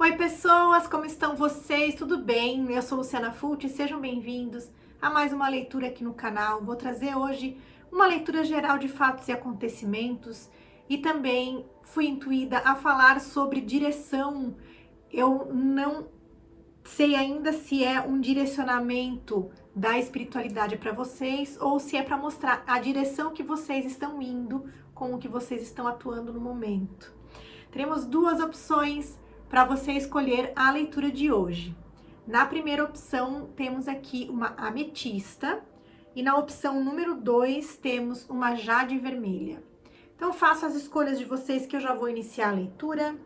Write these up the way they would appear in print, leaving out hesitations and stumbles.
Oi pessoas, como estão vocês? Tudo bem? Eu sou Luciana Fulci, sejam bem-vindos a mais uma leitura aqui no canal. Vou trazer hoje uma leitura geral de fatos e acontecimentos e também fui intuída a falar sobre direção. Eu não sei ainda se é um direcionamento da espiritualidade para vocês ou se é para mostrar a direção que vocês estão indo com o que vocês estão atuando no momento. Teremos duas opções para você escolher a leitura de hoje. Na primeira opção, temos aqui uma ametista e na opção número 2, temos uma jade vermelha. Então, faço as escolhas de vocês que eu já vou iniciar a leitura.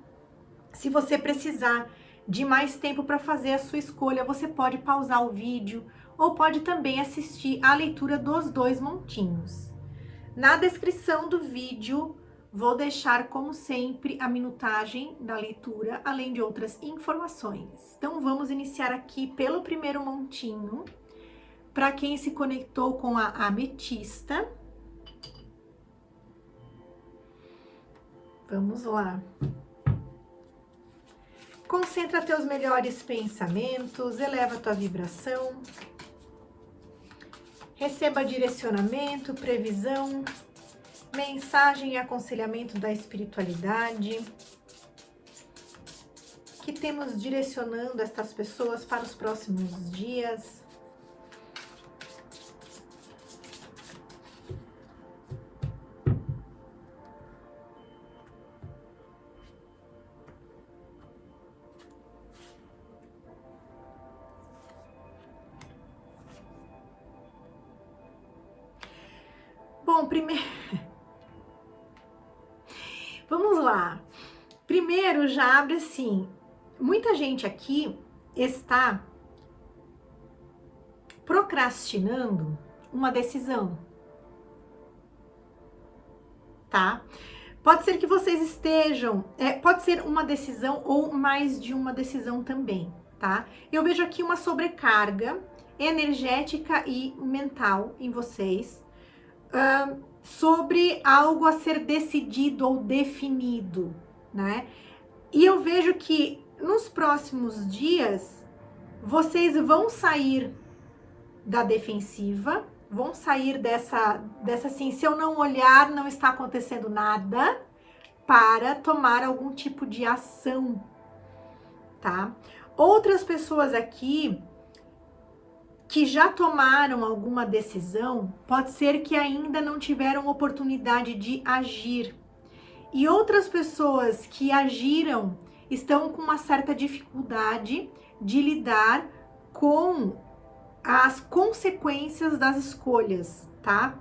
Se você precisar de mais tempo para fazer a sua escolha, você pode pausar o vídeo ou pode também assistir a leitura dos dois montinhos. Na descrição do vídeo, vou deixar, como sempre, a minutagem da leitura, além de outras informações. Então, vamos iniciar aqui pelo primeiro montinho. Para quem se conectou com a ametista. Vamos lá. Concentra teus melhores pensamentos, eleva tua vibração. Receba direcionamento, previsão, mensagem e aconselhamento da espiritualidade. Que temos direcionando estas pessoas para os próximos dias. Bom, primeiro... Vamos lá. Primeiro já abre assim, muita gente aqui está procrastinando uma decisão, tá? Pode ser que vocês estejam, pode ser uma decisão ou mais de uma decisão também, tá? Eu vejo aqui uma sobrecarga energética e mental em vocês, sobre algo a ser decidido ou definido, né? E eu vejo que nos próximos dias vocês vão sair da defensiva, vão sair dessa assim, se eu não olhar, não está acontecendo nada, para tomar algum tipo de ação, tá? Outras pessoas aqui que já tomaram alguma decisão, pode ser que ainda não tiveram oportunidade de agir. E outras pessoas que agiram estão com uma certa dificuldade de lidar com as consequências das escolhas, tá?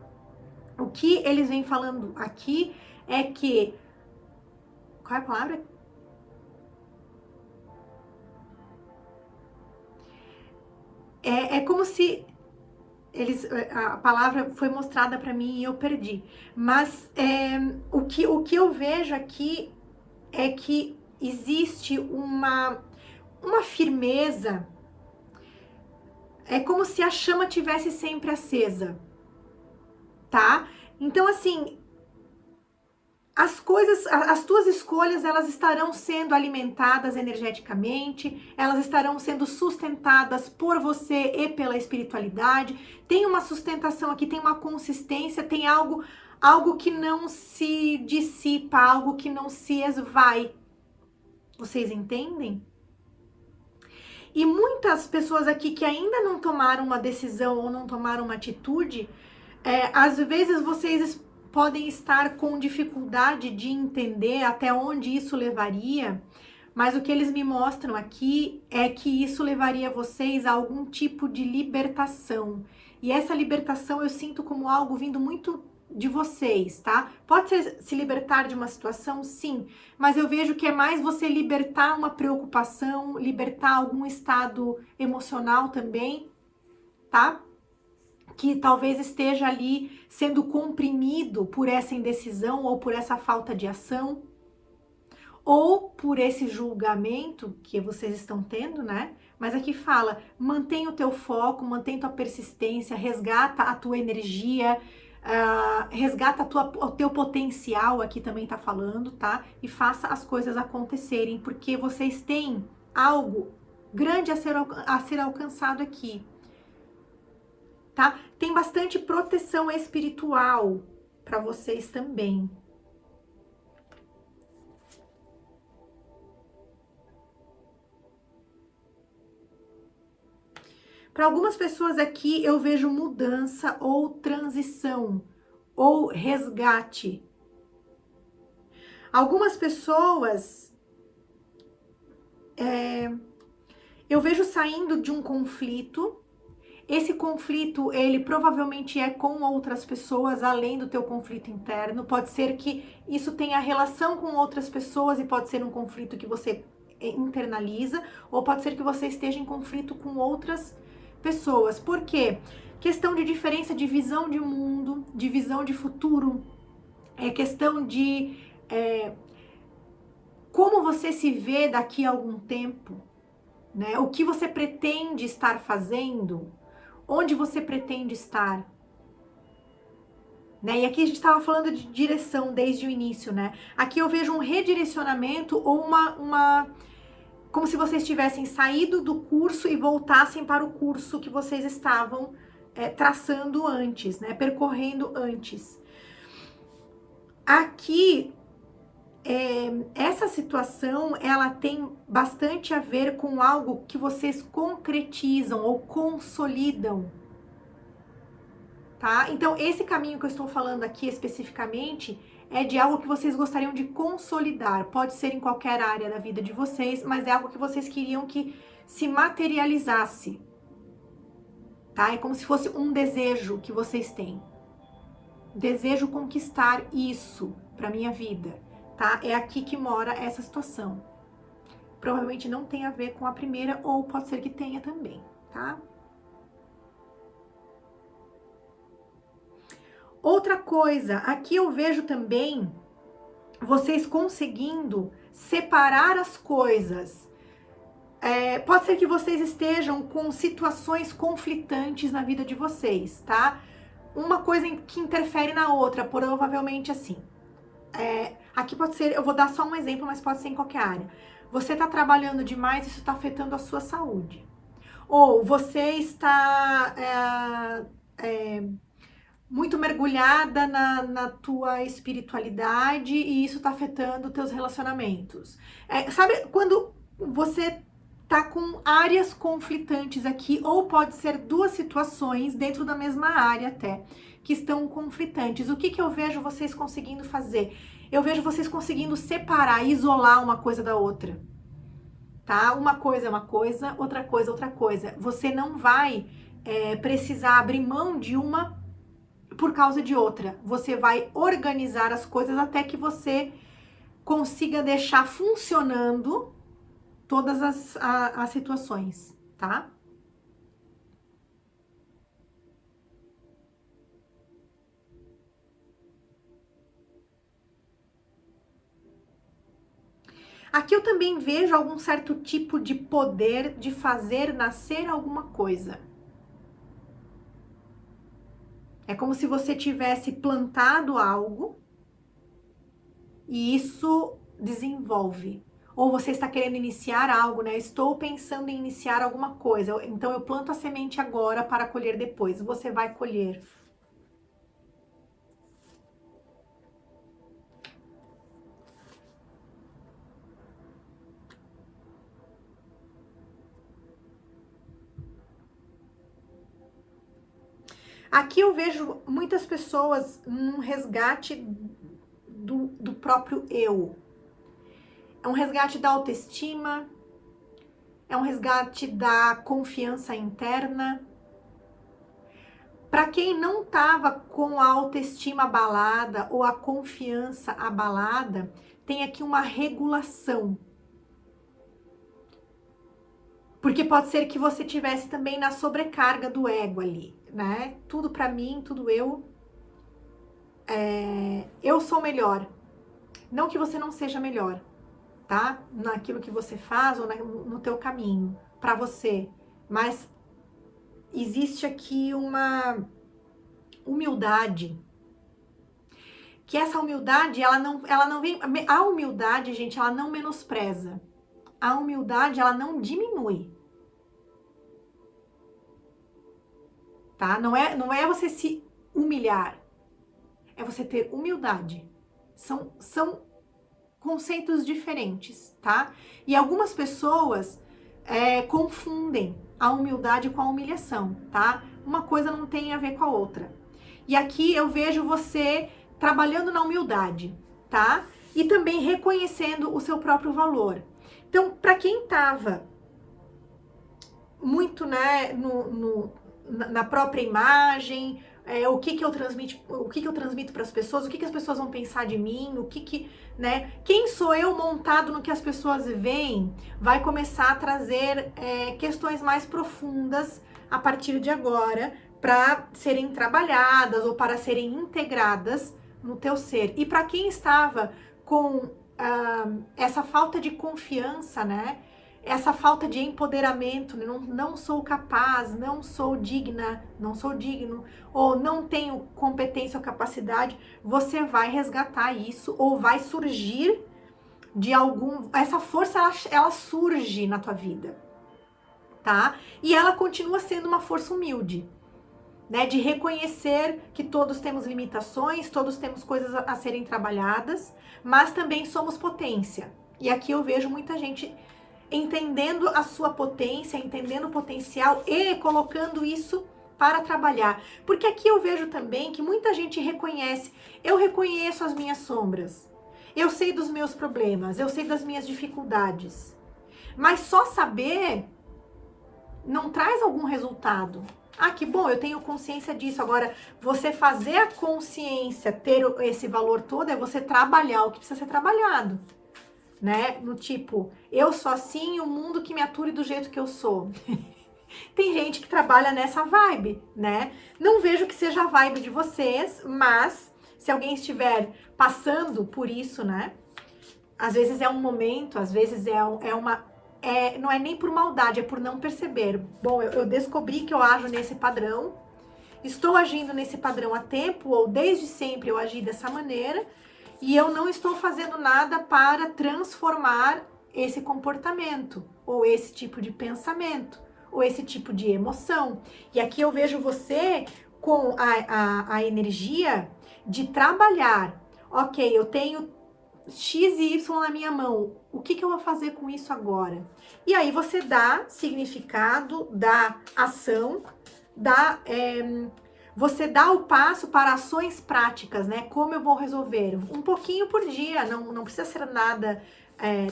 O que eles vêm falando aqui é que... Qual é a palavra? É como se a palavra foi mostrada para mim e eu perdi. Mas o que eu vejo aqui é que existe uma firmeza. É como se a chama tivesse sempre acesa, tá? Então, assim, as tuas escolhas, elas estarão sendo alimentadas energeticamente, elas estarão sendo sustentadas por você e pela espiritualidade. Tem uma sustentação aqui, tem uma consistência, tem algo que não se dissipa, algo que não se esvai. Vocês entendem? E muitas pessoas aqui que ainda não tomaram uma decisão ou não tomaram uma atitude, às vezes vocês podem estar com dificuldade de entender até onde isso levaria, mas o que eles me mostram aqui é que isso levaria vocês a algum tipo de libertação. E essa libertação eu sinto como algo vindo muito de vocês, tá? Pode ser se libertar de uma situação, sim, mas eu vejo que é mais você libertar uma preocupação, libertar algum estado emocional também, tá? Que talvez esteja ali sendo comprimido por essa indecisão ou por essa falta de ação, ou por esse julgamento que vocês estão tendo, né? Mas aqui fala, mantém o teu foco, mantém tua persistência, resgata a tua energia, resgata o teu potencial, aqui também tá falando, tá? E faça as coisas acontecerem, porque vocês têm algo grande a ser alcançado aqui, tá? Tem bastante proteção espiritual para vocês também. Para algumas pessoas aqui eu vejo mudança ou transição ou resgate. Algumas pessoas eu vejo saindo de um conflito. Esse conflito, ele provavelmente é com outras pessoas, além do teu conflito interno. Pode ser que isso tenha relação com outras pessoas e pode ser um conflito que você internaliza, ou pode ser que você esteja em conflito com outras pessoas. Por quê? Questão de diferença de visão de mundo, de visão de futuro, questão de como você se vê daqui a algum tempo, né? O que você pretende estar fazendo, onde você pretende estar, né? E aqui a gente estava falando de direção desde o início, né? Aqui eu vejo um redirecionamento ou como se vocês tivessem saído do curso e voltassem para o curso que vocês estavam traçando antes, né? Percorrendo antes. Aqui, essa situação, ela tem bastante a ver com algo que vocês concretizam ou consolidam, tá? Então, esse caminho que eu estou falando aqui especificamente é de algo que vocês gostariam de consolidar. Pode ser em qualquer área da vida de vocês, mas é algo que vocês queriam que se materializasse, tá? É como se fosse um desejo que vocês têm. Desejo conquistar isso para minha vida, tá? É aqui que mora essa situação. Provavelmente não tem a ver com a primeira, ou pode ser que tenha também, tá? Outra coisa, aqui eu vejo também vocês conseguindo separar as coisas. Pode ser que vocês estejam com situações conflitantes na vida de vocês, tá? Uma coisa que interfere na outra, provavelmente assim. Aqui pode ser, eu vou dar só um exemplo, mas pode ser em qualquer área. Você tá trabalhando demais, isso tá afetando a sua saúde. Ou você está muito mergulhada na tua espiritualidade e isso tá afetando teus relacionamentos. Sabe quando você tá com áreas conflitantes aqui, ou pode ser duas situações dentro da mesma área até, que estão conflitantes. O que eu vejo vocês conseguindo fazer? Eu vejo vocês conseguindo separar, isolar uma coisa da outra, tá? Uma coisa é uma coisa, outra coisa é outra coisa. Você não vai precisar abrir mão de uma por causa de outra. Você vai organizar as coisas até que você consiga deixar funcionando todas as situações, tá? Aqui eu também vejo algum certo tipo de poder de fazer nascer alguma coisa. É como se você tivesse plantado algo e isso desenvolve. Ou você está querendo iniciar algo, né? Estou pensando em iniciar alguma coisa. Então eu planto a semente agora para colher depois. Você vai colher. Aqui eu vejo muitas pessoas num resgate do próprio eu. É um resgate da autoestima, é um resgate da confiança interna. Para quem não estava com a autoestima abalada ou a confiança abalada, tem aqui uma regulação. Porque pode ser que você tivesse também na sobrecarga do ego ali, né? Tudo para mim, tudo eu. Eu sou melhor. Não que você não seja melhor, tá? Naquilo que você faz ou no teu caminho, para você. Mas existe aqui uma humildade, que essa humildade, ela não vem... A humildade, gente, ela não menospreza. A humildade, ela não diminui. Tá? Não é você se humilhar. É você ter humildade. São conceitos diferentes, tá? E algumas pessoas confundem a humildade com a humilhação, tá? Uma coisa não tem a ver com a outra. E aqui eu vejo você trabalhando na humildade, tá? E também reconhecendo o seu próprio valor. Então, para quem tava muito, né, na própria imagem, o que eu transmito para as pessoas, o que as pessoas vão pensar de mim, né? Quem sou eu montado no que as pessoas veem, vai começar a trazer questões mais profundas a partir de agora, para serem trabalhadas ou para serem integradas no teu ser. E para quem estava com essa falta de confiança, né? Essa falta de empoderamento, não sou capaz, não sou digna, não sou digno, ou não tenho competência ou capacidade, você vai resgatar isso, ou vai surgir de essa força, ela surge na tua vida, tá? E ela continua sendo uma força humilde, né? De reconhecer que todos temos limitações, todos temos coisas a serem trabalhadas, mas também somos potência. E aqui eu vejo muita gente entendendo a sua potência, entendendo o potencial e colocando isso para trabalhar. Porque aqui eu vejo também que muita gente reconhece, eu reconheço as minhas sombras, eu sei dos meus problemas, eu sei das minhas dificuldades. Mas só saber não traz algum resultado. Ah, que bom, eu tenho consciência disso. Agora, você fazer a consciência ter esse valor todo é você trabalhar o que precisa ser trabalhado. Né? No tipo, eu sou assim, o mundo que me ature do jeito que eu sou. Tem gente que trabalha nessa vibe, né? Não vejo que seja a vibe de vocês, mas se alguém estiver passando por isso, né? Às vezes é um momento, às vezes não é nem por maldade, é por não perceber. Bom, eu descobri que eu ajo nesse padrão, estou agindo nesse padrão há tempo, ou desde sempre eu agi dessa maneira, e eu não estou fazendo nada para transformar esse comportamento, ou esse tipo de pensamento, ou esse tipo de emoção. E aqui eu vejo você com a energia de trabalhar. Ok, eu tenho X e Y na minha mão, o que eu vou fazer com isso agora? E aí você dá significado, dá ação, você dá o passo para ações práticas, né? Como eu vou resolver? Um pouquinho por dia, não precisa ser nada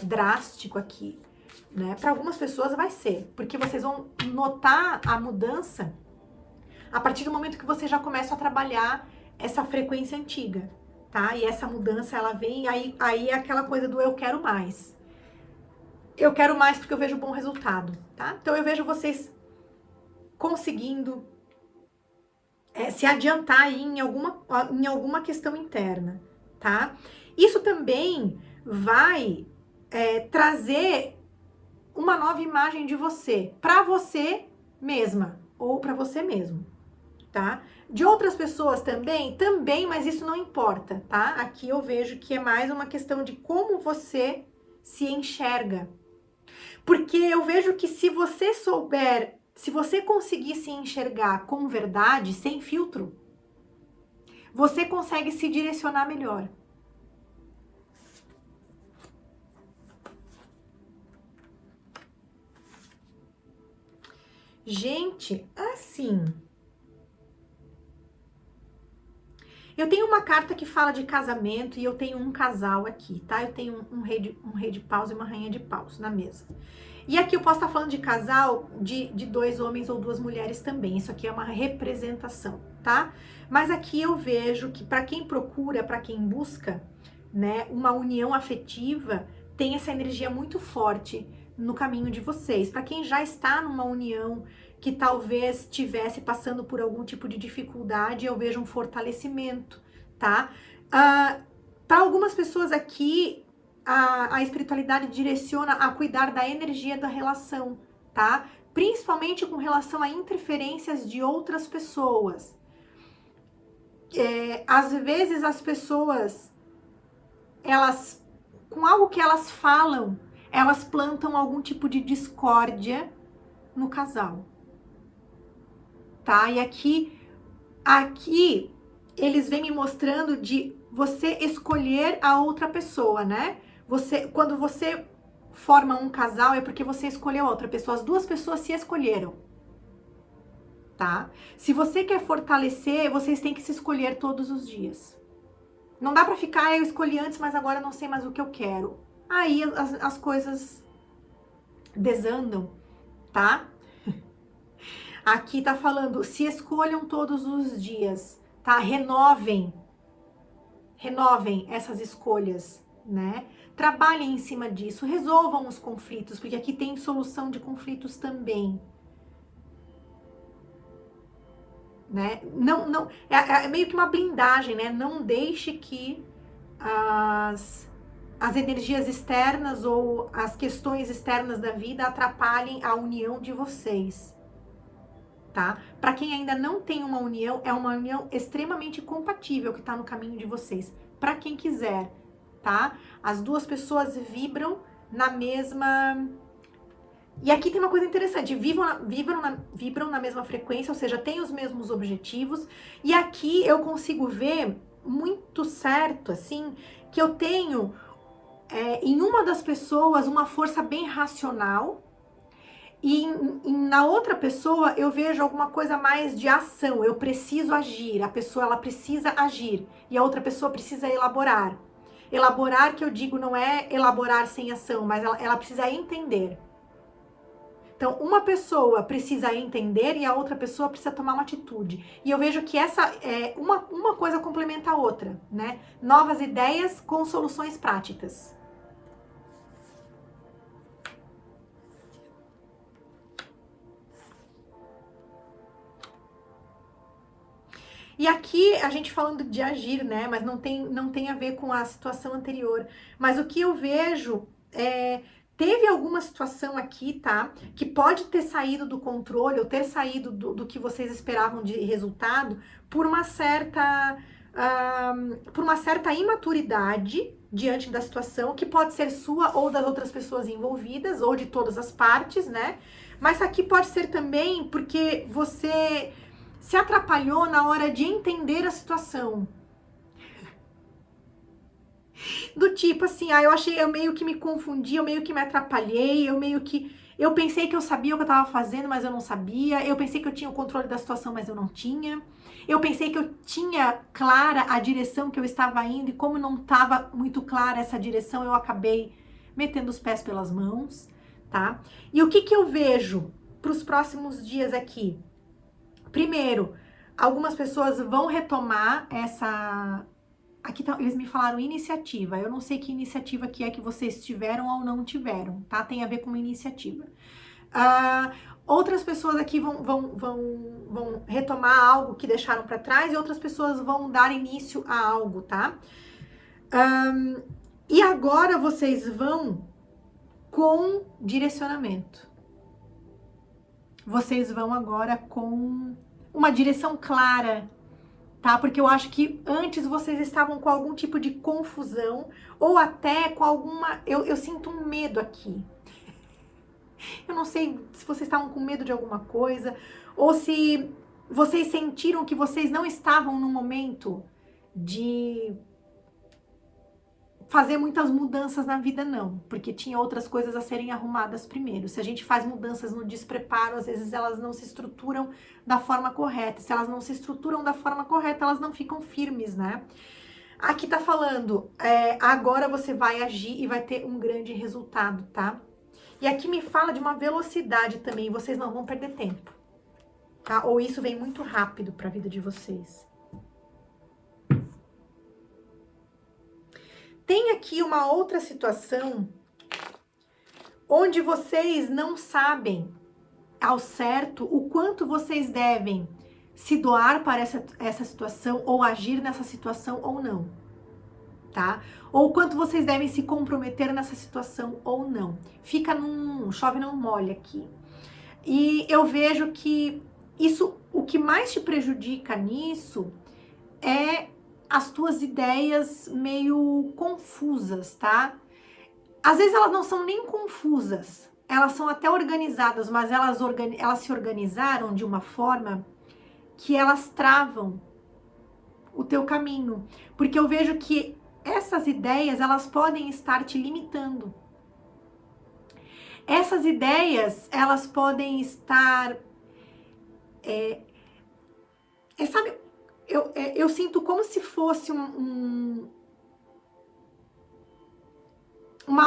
drástico aqui, né? Para algumas pessoas vai ser, porque vocês vão notar a mudança a partir do momento que você já começa a trabalhar essa frequência antiga, tá? E essa mudança, ela vem, aí é aquela coisa do eu quero mais. Eu quero mais porque eu vejo bom resultado, tá? Então eu vejo vocês conseguindo se adiantar aí em alguma questão interna, tá? Isso também vai trazer uma nova imagem de você, para você mesma, ou para você mesmo, tá? De outras pessoas também, mas isso não importa, tá? Aqui eu vejo que é mais uma questão de como você se enxerga. Porque eu vejo que se você conseguir se enxergar com verdade, sem filtro, você consegue se direcionar melhor. Gente, assim, eu tenho uma carta que fala de casamento e eu tenho um casal aqui, tá? Eu tenho um rei de paus e uma rainha de paus na mesa. E aqui eu posso estar falando de casal de 2 homens ou 2 mulheres também. Isso aqui é uma representação, tá? Mas aqui eu vejo que para quem procura, para quem busca, né, uma união afetiva, tem essa energia muito forte no caminho de vocês. Para quem já está numa união que talvez estivesse passando por algum tipo de dificuldade, eu vejo um fortalecimento, tá? Para algumas pessoas aqui, a espiritualidade direciona a cuidar da energia da relação, tá? Principalmente com relação a interferências de outras pessoas. às vezes as pessoas, elas, com algo que elas falam, elas plantam algum tipo de discórdia no casal, tá? E aqui eles vêm me mostrando de você escolher a outra pessoa, né? Quando você forma um casal é porque você escolheu a outra pessoa, as duas pessoas se escolheram, tá? Se você quer fortalecer, vocês têm que se escolher todos os dias. Não dá pra ficar, eu escolhi antes, mas agora não sei mais o que eu quero. Aí as coisas desandam, tá? Aqui tá falando, se escolham todos os dias, tá? Renovem essas escolhas, né? Trabalhem em cima disso, resolvam os conflitos, porque aqui tem solução de conflitos também, né? Não, é meio que uma blindagem, né? Não deixe que as energias externas ou as questões externas da vida atrapalhem a união de vocês, tá? Para quem ainda não tem uma união, é uma união extremamente compatível que tá no caminho de vocês. Para quem quiser, tá? As duas pessoas vibram na mesma... E aqui tem uma coisa interessante, vibram na mesma frequência, ou seja, têm os mesmos objetivos. E aqui eu consigo ver muito certo, assim, que eu tenho em uma das pessoas uma força bem racional, e na outra pessoa eu vejo alguma coisa mais de ação, eu preciso agir, a pessoa ela precisa agir, e a outra pessoa precisa elaborar. Elaborar, que eu digo, não é elaborar sem ação, mas ela precisa entender. Então, uma pessoa precisa entender e a outra pessoa precisa tomar uma atitude. E eu vejo que uma coisa complementa a outra, né? Novas ideias com soluções práticas. E aqui a gente falando de agir, né? Mas não tem a ver com a situação anterior. Mas o que eu vejo teve alguma situação aqui, tá? Que pode ter saído do controle ou ter saído do que vocês esperavam de resultado por uma certa imaturidade diante da situação, que pode ser sua ou das outras pessoas envolvidas, ou de todas as partes, né? Mas aqui pode ser também porque você se atrapalhou na hora de entender a situação. Do tipo assim, eu meio que me confundi, eu meio que me atrapalhei, eu pensei que eu sabia o que eu tava fazendo, mas eu não sabia. Eu pensei que eu tinha o controle da situação, mas eu não tinha. Eu pensei que eu tinha clara a direção que eu estava indo, e como não estava muito clara essa direção, eu acabei metendo os pés pelas mãos, tá? E o que eu vejo para os próximos dias aqui? Primeiro, algumas pessoas vão retomar essa... Aqui eles me falaram iniciativa. Eu não sei que iniciativa que é que vocês tiveram ou não tiveram, tá? Tem a ver com uma iniciativa. Outras pessoas aqui vão retomar algo que deixaram para trás, e outras pessoas vão dar início a algo, tá? E agora vocês vão com direcionamento. Vocês vão agora com uma direção clara, tá? Porque eu acho que antes vocês estavam com algum tipo de confusão, ou até com alguma... Eu sinto um medo aqui. Eu não sei se vocês estavam com medo de alguma coisa, ou se vocês sentiram que vocês não estavam no momento de fazer muitas mudanças na vida, não, porque tinha outras coisas a serem arrumadas primeiro. Se a gente faz mudanças no despreparo, às vezes elas não se estruturam da forma correta. Se elas não se estruturam da forma correta, elas não ficam firmes, né? Aqui tá falando, agora você vai agir e vai ter um grande resultado, tá? E aqui me fala de uma velocidade também, vocês não vão perder tempo, tá? Ou isso vem muito rápido para a vida de vocês. Tem aqui uma outra situação onde vocês não sabem ao certo o quanto vocês devem se doar para essa situação ou agir nessa situação ou não, tá? Ou quanto vocês devem se comprometer nessa situação ou não. Fica chove não molha aqui. E eu vejo que isso, o que mais te prejudica nisso é as tuas ideias meio confusas, tá? Às vezes elas não são nem confusas, elas são até organizadas, mas elas se organizaram de uma forma que elas travam o teu caminho. Porque eu vejo que essas ideias, elas podem estar te limitando. Essas ideias, elas podem estar... sabe, eu sinto como se fosse uma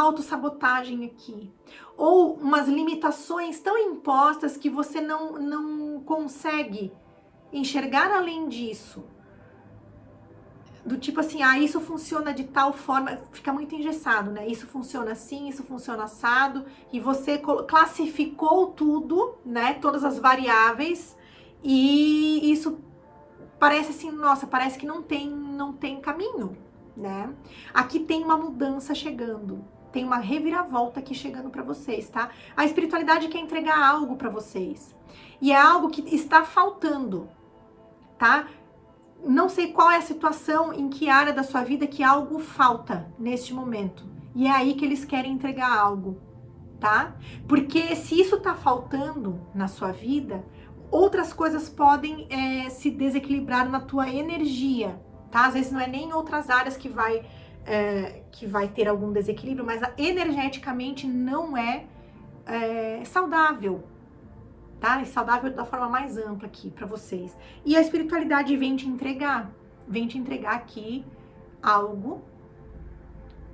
autossabotagem aqui. Ou umas limitações tão impostas que você não consegue enxergar além disso. Do tipo assim, isso funciona de tal forma, fica muito engessado, né? Isso funciona assim, isso funciona assado, e você classificou tudo, né? Todas as variáveis, e isso parece assim, nossa, parece que não tem caminho, né? Aqui tem uma mudança chegando, tem uma reviravolta aqui chegando para vocês, tá? A espiritualidade quer entregar algo para vocês, e é algo que está faltando, tá? Não sei qual é a situação, em que área da sua vida que algo falta neste momento. E é aí que eles querem entregar algo, tá? Porque se isso tá faltando na sua vida, outras coisas podem se desequilibrar na tua energia, tá? Às vezes não é nem em outras áreas que vai ter algum desequilíbrio, mas energeticamente não é saudável. Tá? É saudável da forma mais ampla aqui para vocês. E a espiritualidade vem te entregar aqui algo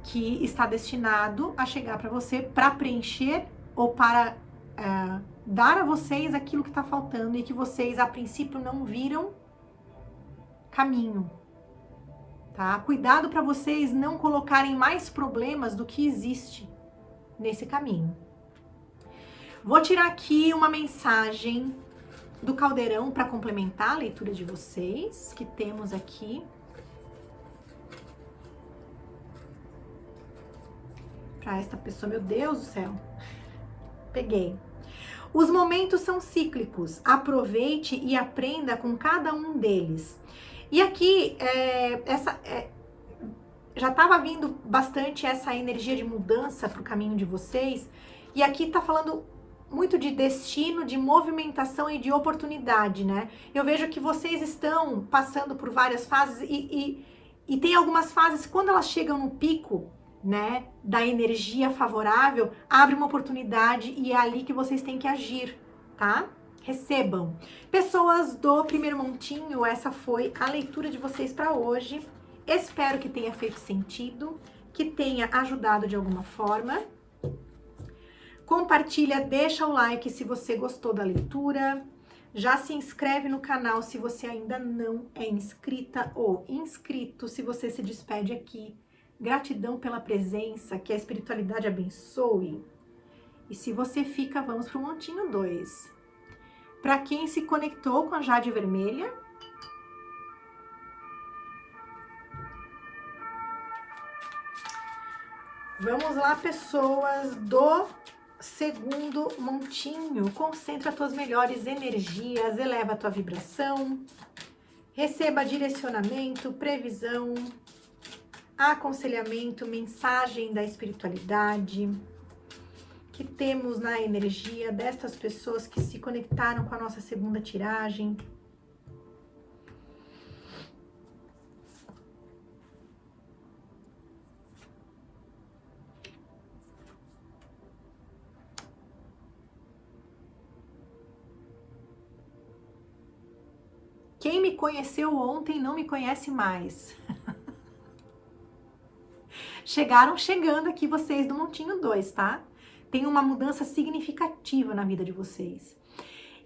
que está destinado a chegar para você para preencher ou para dar a vocês aquilo que está faltando e que vocês a princípio não viram caminho. Tá? Cuidado para vocês não colocarem mais problemas do que existe nesse caminho. Vou tirar aqui uma mensagem do caldeirão para complementar a leitura de vocês, que temos aqui. Para esta pessoa, meu Deus do céu. Peguei. Os momentos são cíclicos. Aproveite e aprenda com cada um deles. E aqui, já estava vindo bastante essa energia de mudança para o caminho de vocês. E aqui está falando muito de destino, de movimentação e de oportunidade, né? Eu vejo que vocês estão passando por várias fases e tem algumas fases, quando elas chegam no pico, né, da energia favorável, abre uma oportunidade e é ali que vocês têm que agir, tá? Recebam. Pessoas do primeiro montinho, essa foi a leitura de vocês para hoje. Espero que tenha feito sentido, que tenha ajudado de alguma forma. Compartilha, deixa o like se você gostou da leitura. Já se inscreve no canal se você ainda não é inscrita ou inscrito. Se você se despede aqui, gratidão pela presença, que a espiritualidade abençoe. E se você fica, vamos para o montinho 2. Para quem se conectou com a Jade Vermelha, vamos lá, pessoas do segundo montinho. Concentra as tuas melhores energias, eleva a tua vibração, receba direcionamento, previsão, aconselhamento, mensagem da espiritualidade que temos na energia destas pessoas que se conectaram com a nossa segunda tiragem. Quem me conheceu ontem não me conhece mais. Chegando aqui vocês do montinho 2, tá? Tem uma mudança significativa na vida de vocês.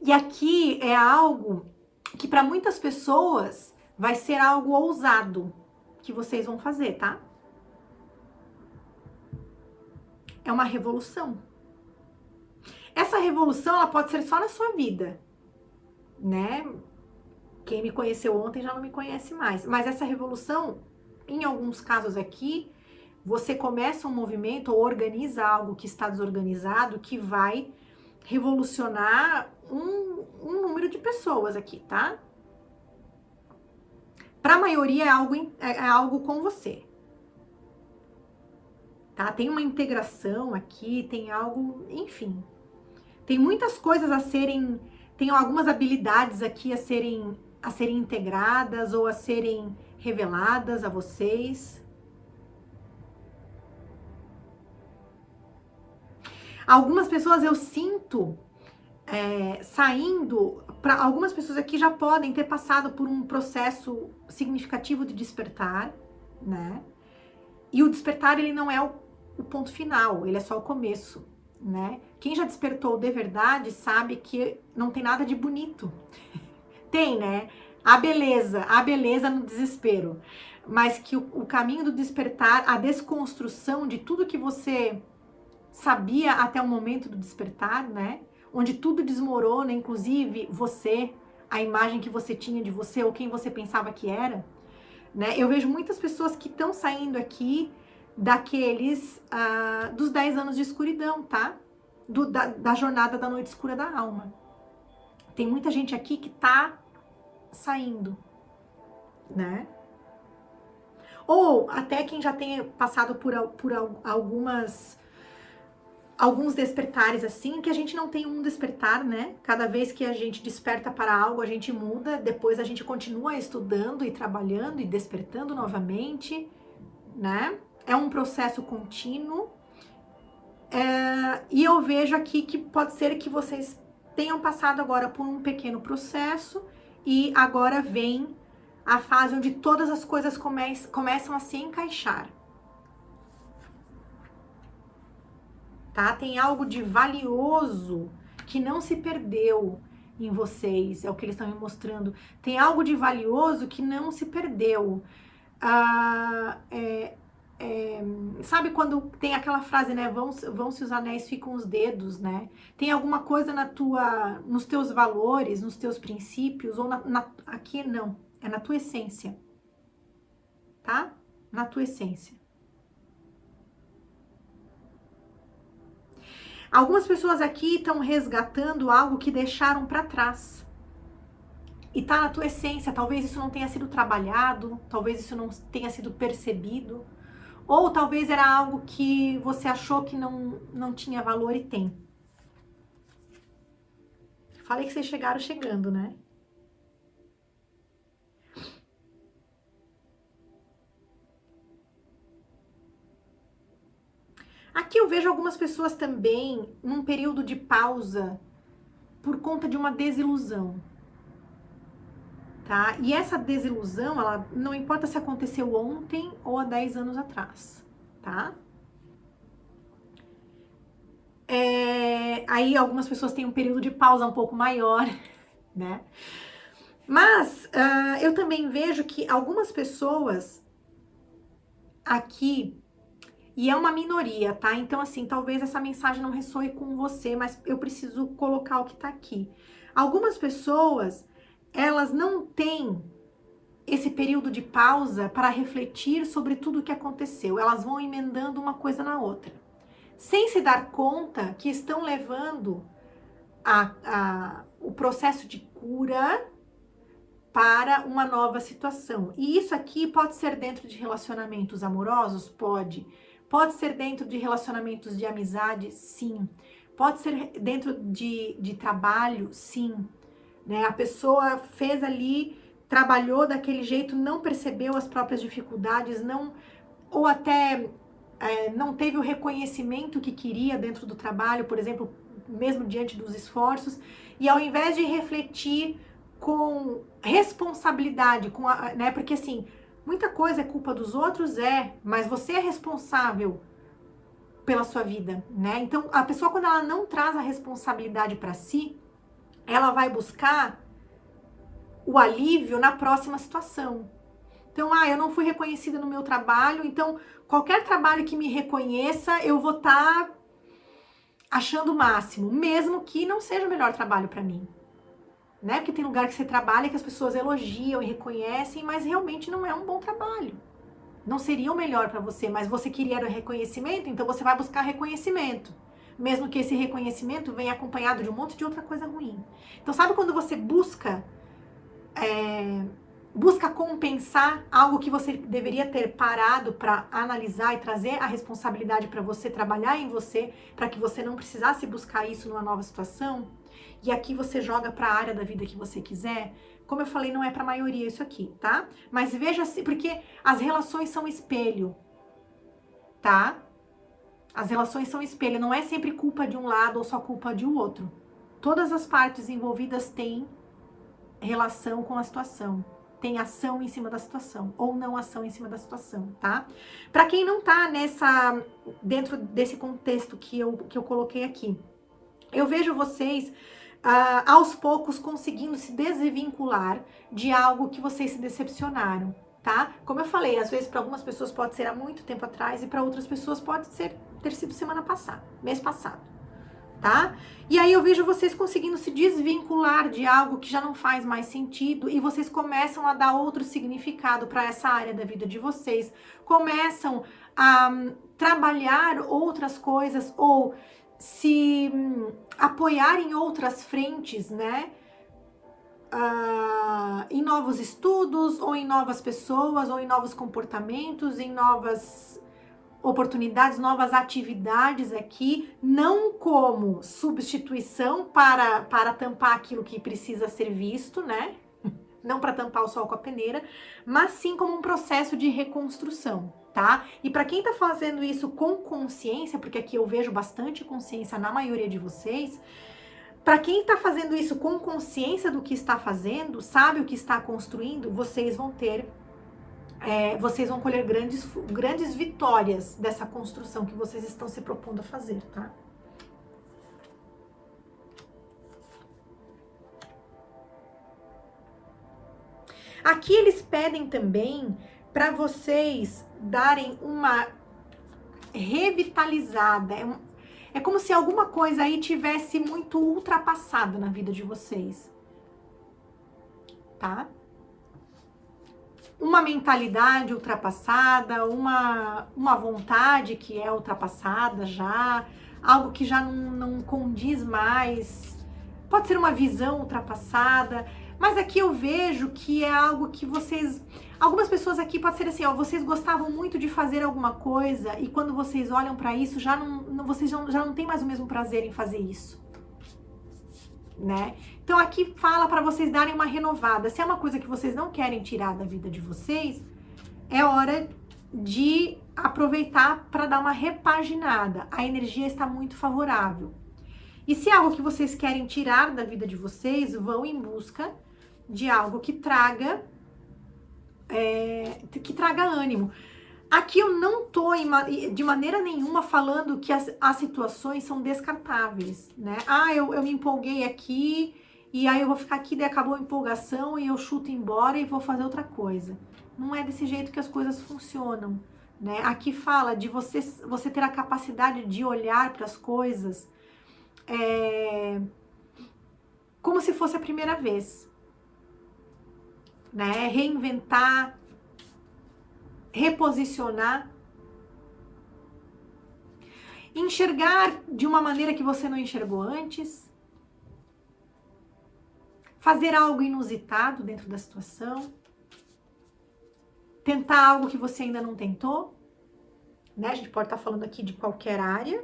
E aqui é algo que para muitas pessoas vai ser algo ousado que vocês vão fazer, tá? É uma revolução. Essa revolução, ela pode ser só na sua vida, né? Quem me conheceu ontem já não me conhece mais. Mas essa revolução, em alguns casos aqui, você começa um movimento ou organiza algo que está desorganizado, que vai revolucionar um número de pessoas aqui, tá? Para a maioria é algo com você. Tá? Tem uma integração aqui, tem algo, enfim. Tem muitas coisas a serem, tem algumas habilidades aqui a serem integradas ou a serem reveladas a vocês. Algumas pessoas eu sinto saindo, para algumas pessoas aqui já podem ter passado por um processo significativo de despertar, né? E o despertar, ele não é o ponto final, ele é só o começo, né? Quem já despertou de verdade sabe que não tem nada de bonito. Tem, né? A beleza no desespero. Mas que o caminho do despertar, a desconstrução de tudo que você sabia até o momento do despertar, né? Onde tudo desmorona, inclusive você, a imagem que você tinha de você ou quem você pensava que era, né? Eu vejo muitas pessoas que estão saindo aqui daqueles dos 10 anos de escuridão, tá? Da jornada da noite escura da alma. Tem muita gente aqui que tá saindo, né? Ou até quem já tenha passado por alguns despertares assim, que a gente não tem um despertar, né? Cada vez que a gente desperta para algo, a gente muda, depois a gente continua estudando e trabalhando e despertando novamente, né? É um processo contínuo. E eu vejo aqui que pode ser que vocês tenham passado agora por um pequeno processo e agora vem a fase onde todas as coisas começam a se encaixar. Tá? Tem algo de valioso que não se perdeu em vocês, é o que eles estão me mostrando. Tem algo de valioso que não se perdeu. Sabe quando tem aquela frase, né? Vão-se os anéis, ficam os dedos, né? Tem alguma coisa nos teus valores, nos teus princípios, ou aqui não, é na tua essência, tá? Na tua essência. Algumas pessoas aqui estão resgatando algo que deixaram para trás. E tá na tua essência, talvez isso não tenha sido trabalhado, talvez isso não tenha sido percebido, ou talvez era algo que você achou que não tinha valor e tem. Falei que vocês chegaram chegando, né? Aqui eu vejo algumas pessoas também num período de pausa por conta de uma desilusão, tá? E essa desilusão, ela não importa se aconteceu ontem ou há 10 anos atrás, tá? Aí algumas pessoas têm um período de pausa um pouco maior, né? Mas eu também vejo que algumas pessoas aqui, e é uma minoria, tá? Então, assim, talvez essa mensagem não ressoe com você, mas eu preciso colocar o que tá aqui. Algumas pessoas, elas não têm esse período de pausa para refletir sobre tudo o que aconteceu. Elas vão emendando uma coisa na outra, sem se dar conta que estão levando o processo de cura para uma nova situação. E isso aqui pode ser dentro de relacionamentos amorosos? Pode. Pode ser dentro de relacionamentos de amizade? Sim. Pode ser dentro de trabalho? Sim. Né? A pessoa fez ali, trabalhou daquele jeito, não percebeu as próprias dificuldades, ou até não teve o reconhecimento que queria dentro do trabalho, por exemplo, mesmo diante dos esforços, e ao invés de refletir com responsabilidade, né? Porque assim, muita coisa é culpa dos outros, mas você é responsável pela sua vida, né? Então, a pessoa, quando ela não traz a responsabilidade para si, ela vai buscar o alívio na próxima situação. Então, eu não fui reconhecida no meu trabalho, então qualquer trabalho que me reconheça, eu vou estar achando o máximo, mesmo que não seja o melhor trabalho para mim. Né? Porque tem lugar que você trabalha que as pessoas elogiam e reconhecem, mas realmente não é um bom trabalho. Não seria o melhor para você, mas você queria o reconhecimento, então você vai buscar reconhecimento. Mesmo que esse reconhecimento venha acompanhado de um monte de outra coisa ruim. Então, sabe quando você busca busca compensar algo que você deveria ter parado para analisar e trazer a responsabilidade para você trabalhar em você, para que você não precisasse buscar isso numa nova situação. E aqui você joga para a área da vida que você quiser. Como eu falei, não é para a maioria isso aqui, tá? Mas veja se, porque as relações são espelho, tá? As relações são espelho, não é sempre culpa de um lado ou só culpa de um outro. Todas as partes envolvidas têm relação com a situação. Tem ação em cima da situação, ou não ação em cima da situação, tá? Para quem não tá dentro desse contexto que eu coloquei aqui, eu vejo vocês aos poucos conseguindo se desvincular de algo que vocês se decepcionaram, tá? Como eu falei, às vezes para algumas pessoas pode ser há muito tempo atrás e para outras pessoas pode ter sido semana passada, mês passado, tá? E aí eu vejo vocês conseguindo se desvincular de algo que já não faz mais sentido e vocês começam a dar outro significado para essa área da vida de vocês, começam a trabalhar outras coisas ou se apoiar em outras frentes, né? Em novos estudos, ou em novas pessoas, ou em novos comportamentos, em novas oportunidades, novas atividades aqui, não como substituição para tampar aquilo que precisa ser visto, né? Não para tampar o sol com a peneira, mas sim como um processo de reconstrução, tá? E para quem tá fazendo isso com consciência, porque aqui eu vejo bastante consciência na maioria de vocês, para quem tá fazendo isso com consciência do que está fazendo, sabe o que está construindo, vocês vão colher grandes vitórias dessa construção que vocês estão se propondo a fazer, tá? Aqui eles pedem também para vocês darem uma revitalizada. É como se alguma coisa aí tivesse muito ultrapassada na vida de vocês, tá? Uma mentalidade ultrapassada, uma vontade que é ultrapassada já, algo que já não condiz mais. Pode ser uma visão ultrapassada, mas aqui eu vejo que é algo que algumas pessoas aqui pode ser assim, ó, vocês gostavam muito de fazer alguma coisa e quando vocês olham para isso, vocês já não tem mais o mesmo prazer em fazer isso, né? Então aqui fala para vocês darem uma renovada. Se é uma coisa que vocês não querem tirar da vida de vocês, é hora de aproveitar para dar uma repaginada. A energia está muito favorável. E se é algo que vocês querem tirar da vida de vocês, vão em busca de algo que traga ânimo. Aqui eu não tô de maneira nenhuma falando que as situações são descartáveis, né? Eu me empolguei aqui e aí eu vou ficar aqui, daí acabou a empolgação e eu chuto embora e vou fazer outra coisa. Não é desse jeito que as coisas funcionam, né? Aqui fala de você ter a capacidade de olhar para as coisas como se fosse a primeira vez, né? Reinventar, reposicionar, enxergar de uma maneira que você não enxergou antes, fazer algo inusitado dentro da situação, tentar algo que você ainda não tentou, né? A gente pode estar falando aqui de qualquer área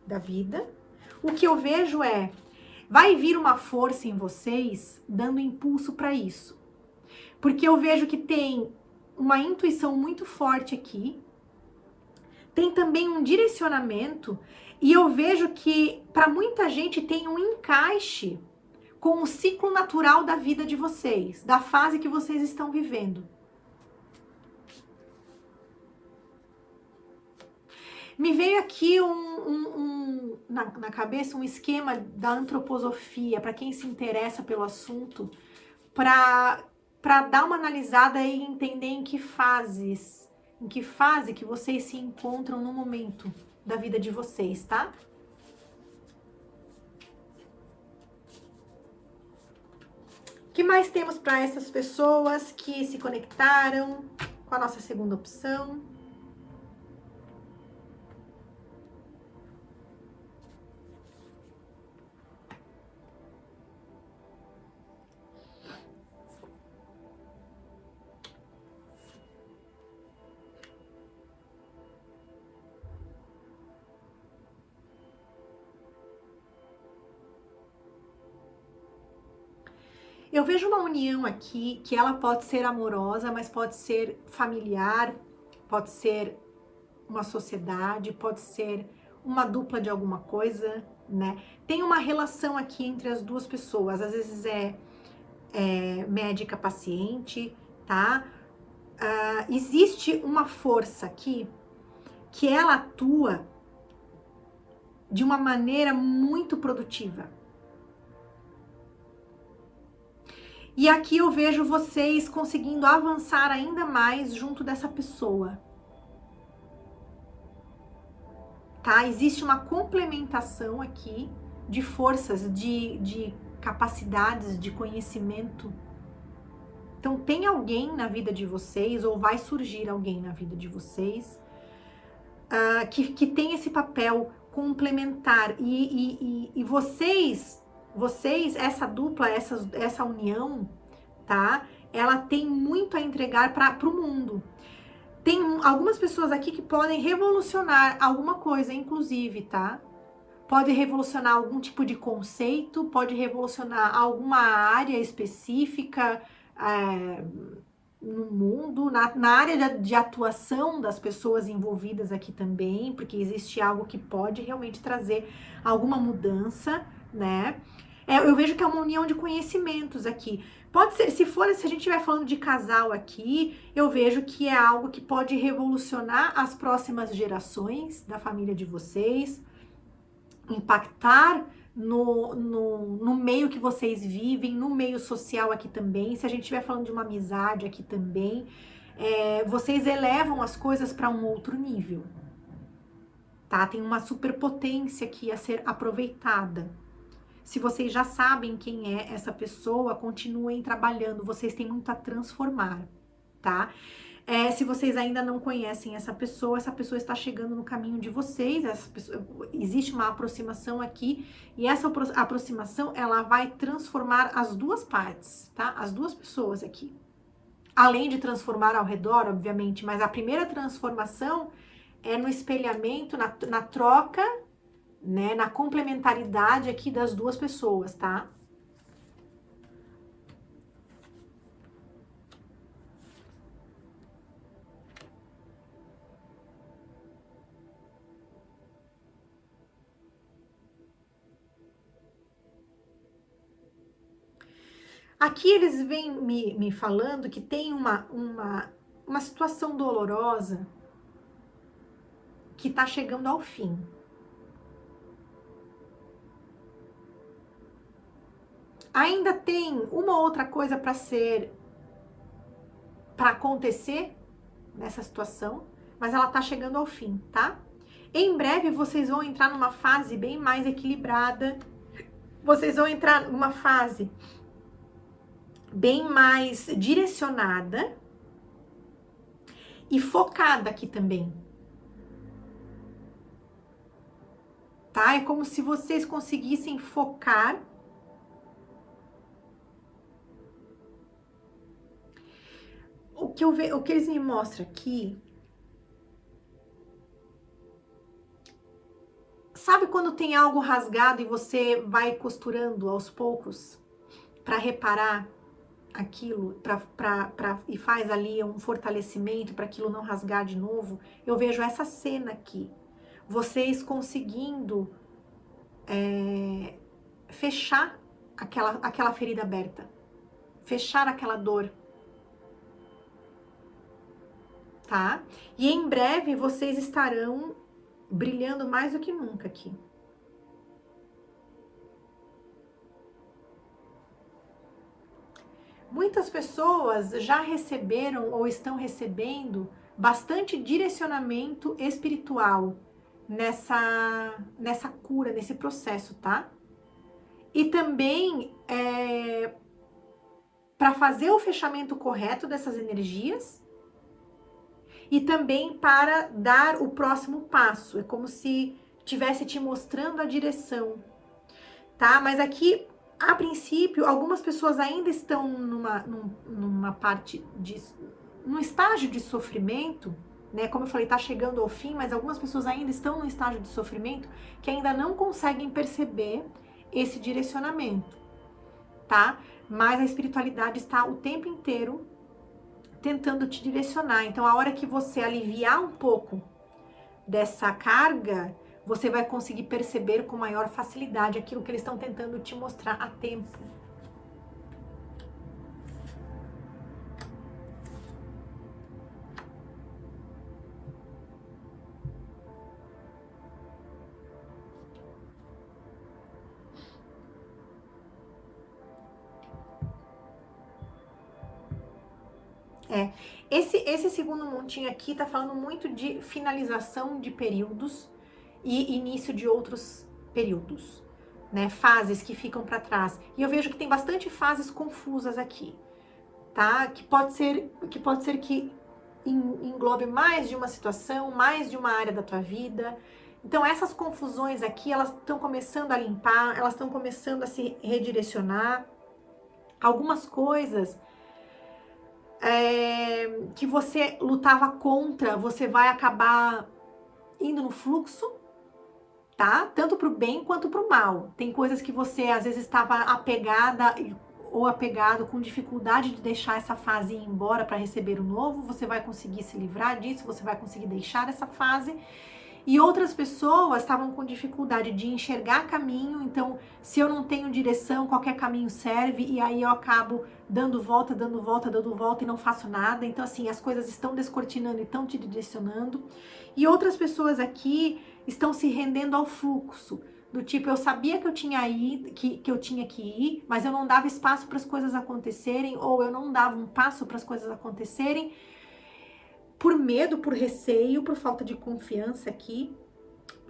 da vida. O que eu vejo vai vir uma força em vocês dando impulso para isso. Porque eu vejo que tem uma intuição muito forte aqui, tem também um direcionamento, e eu vejo que para muita gente tem um encaixe com o ciclo natural da vida de vocês, da fase que vocês estão vivendo. Me veio aqui na cabeça um esquema da antroposofia, para quem se interessa pelo assunto, para dar uma analisada e entender em que fase que vocês se encontram no momento da vida de vocês, tá? O que mais temos para essas pessoas que se conectaram com a nossa segunda opção? Eu vejo uma união aqui que ela pode ser amorosa, mas pode ser familiar, pode ser uma sociedade, pode ser uma dupla de alguma coisa, né? Tem uma relação aqui entre as duas pessoas, às vezes é médica-paciente, tá? Existe uma força aqui que ela atua de uma maneira muito produtiva. E aqui eu vejo vocês conseguindo avançar ainda mais junto dessa pessoa. Tá? Existe uma complementação aqui de forças, de capacidades, de conhecimento. Então tem alguém na vida de vocês, ou vai surgir alguém na vida de vocês, que tem esse papel complementar. E vocês, essa dupla, essa união, tá? Ela tem muito a entregar para o mundo. Tem algumas pessoas aqui que podem revolucionar alguma coisa, inclusive, tá? Pode revolucionar algum tipo de conceito, pode revolucionar alguma área específica no mundo, na área de atuação das pessoas envolvidas aqui também, porque existe algo que pode realmente trazer alguma mudança, né? Eu vejo que é uma união de conhecimentos aqui. Pode ser, se a gente estiver falando de casal aqui, eu vejo que é algo que pode revolucionar as próximas gerações da família de vocês, impactar no meio que vocês vivem, no meio social aqui também. Se a gente estiver falando de uma amizade aqui também, vocês elevam as coisas para um outro nível, tá? Tem uma superpotência aqui a ser aproveitada. Se vocês já sabem quem é essa pessoa, continuem trabalhando, vocês têm muito a transformar, tá? Se vocês ainda não conhecem essa pessoa está chegando no caminho de vocês, existe uma aproximação aqui, e essa aproximação, ela vai transformar as duas partes, tá? As duas pessoas aqui. Além de transformar ao redor, obviamente, mas a primeira transformação é no espelhamento, na troca, né, na complementaridade aqui das duas pessoas, tá? Aqui eles vêm me falando que tem uma situação dolorosa que tá chegando ao fim. Ainda tem uma outra coisa para acontecer nessa situação, mas ela tá chegando ao fim, tá? Em breve vocês vão entrar numa fase bem mais equilibrada, vocês vão entrar numa fase bem mais direcionada e focada aqui também. Tá? É como se vocês conseguissem focar o que eles me mostram aqui. Sabe quando tem algo rasgado e você vai costurando aos poucos para reparar aquilo, e faz ali um fortalecimento para aquilo não rasgar de novo? Eu vejo essa cena aqui. Vocês conseguindo fechar aquela ferida aberta, fechar aquela dor, tá? E em breve vocês estarão brilhando mais do que nunca aqui. Muitas pessoas já receberam ou estão recebendo bastante direcionamento espiritual nessa cura, nesse processo, tá? E também para fazer o fechamento correto dessas energias e também para dar o próximo passo. É como se estivesse te mostrando a direção, tá? Mas aqui, a princípio, algumas pessoas ainda estão num estágio de sofrimento, né? Como eu falei, tá chegando ao fim, mas algumas pessoas ainda estão num estágio de sofrimento que ainda não conseguem perceber esse direcionamento, tá? Mas a espiritualidade está o tempo inteiro tentando te direcionar. Então, a hora que você aliviar um pouco dessa carga, você vai conseguir perceber com maior facilidade aquilo que eles estão tentando te mostrar a tempo. Esse segundo montinho aqui tá falando muito de finalização de períodos e início de outros períodos, né? Fases que ficam para trás. E eu vejo que tem bastante fases confusas aqui, tá? Que pode ser que englobe mais de uma situação, mais de uma área da tua vida. Então essas confusões aqui, elas estão começando a limpar, elas estão começando a se redirecionar. Algumas coisas que você lutava contra, você vai acabar indo no fluxo, tá? Tanto pro bem quanto pro mal. Tem coisas que você às vezes estava apegada ou apegado com dificuldade de deixar essa fase ir embora para receber o novo, você vai conseguir se livrar disso, você vai conseguir deixar essa fase. E outras pessoas estavam com dificuldade de enxergar caminho, então se eu não tenho direção, qualquer caminho serve, e aí eu acabo dando volta e não faço nada. Então assim, as coisas estão descortinando e estão te direcionando. E outras pessoas aqui estão se rendendo ao fluxo, do tipo, eu sabia que eu tinha que ir, mas eu não dava espaço para as coisas acontecerem, ou eu não dava um passo para as coisas acontecerem, por medo, por receio, por falta de confiança aqui,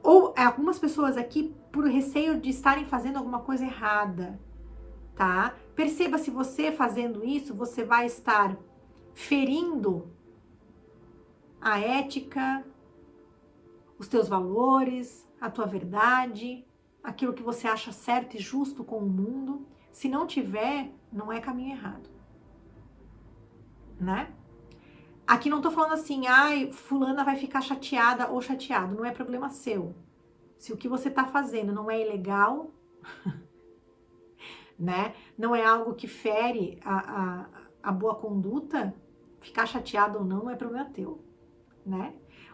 ou algumas pessoas aqui por receio de estarem fazendo alguma coisa errada, tá? Perceba, se você fazendo isso, você vai estar ferindo a ética, os teus valores, a tua verdade, aquilo que você acha certo e justo com o mundo. Se não tiver, não é caminho errado, né? Aqui não tô falando assim, ai, fulana vai ficar chateada ou chateado, não é problema seu. Se o que você tá fazendo não é ilegal, né, não é algo que fere a boa conduta, ficar chateado ou não é problema teu, né?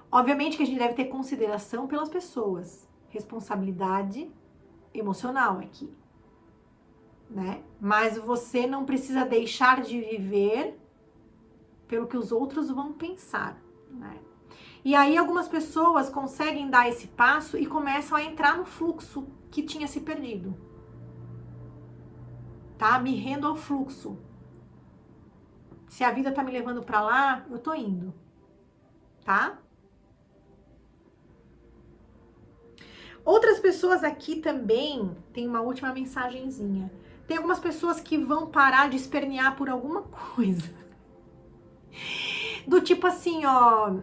Obviamente que a gente deve ter consideração pelas pessoas, responsabilidade emocional aqui, né? Mas você não precisa deixar de viver pelo que os outros vão pensar, né? E aí algumas pessoas conseguem dar esse passo e começam a entrar no fluxo que tinha se perdido, tá? Me rendo ao fluxo. Se a vida tá me levando pra lá, eu tô indo, tá? Outras pessoas aqui também, tem uma última mensagenzinha. Tem algumas pessoas que vão parar de espernear por alguma coisa. Do tipo assim, ó,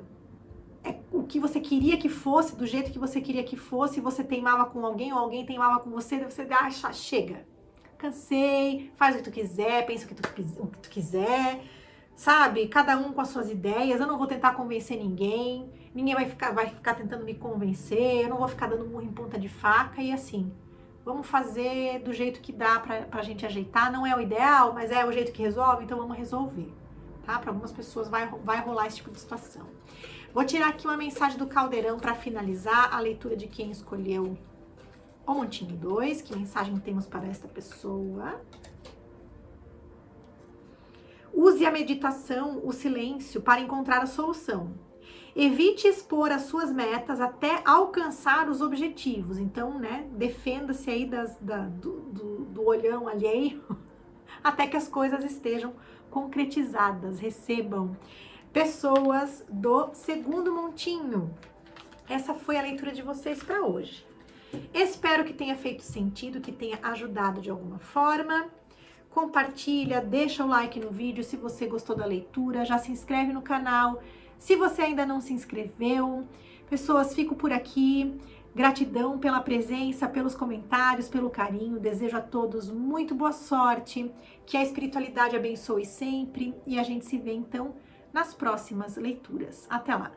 o que você queria que fosse, do jeito que você queria que fosse, você teimava com alguém ou alguém teimava com você, daí você acha, chega, cansei, faz o que tu quiser, pensa o que tu quiser, sabe? Cada um com as suas ideias, eu não vou tentar convencer ninguém, ninguém vai ficar tentando me convencer, eu não vou ficar dando murro em ponta de faca e assim, vamos fazer do jeito que dá pra gente ajeitar, não é o ideal, mas é o jeito que resolve, então vamos resolver. Tá? Para algumas pessoas vai rolar esse tipo de situação. Vou tirar aqui uma mensagem do caldeirão para finalizar a leitura de quem escolheu o montinho 2. Que mensagem temos para esta pessoa? Use a meditação, o silêncio, para encontrar a solução. Evite expor as suas metas até alcançar os objetivos. Então, né, defenda-se aí do olhão alheio até que as coisas estejam concretizadas. Recebam. Pessoas do segundo montinho. Essa foi a leitura de vocês para hoje. Espero que tenha feito sentido, que tenha ajudado de alguma forma. Compartilha, deixa o like no vídeo se você gostou da leitura, já se inscreve no canal se você ainda não se inscreveu. Pessoas, fico por aqui. Gratidão pela presença, pelos comentários, pelo carinho. Desejo a todos muito boa sorte, que a espiritualidade abençoe sempre e a gente se vê então nas próximas leituras. Até lá!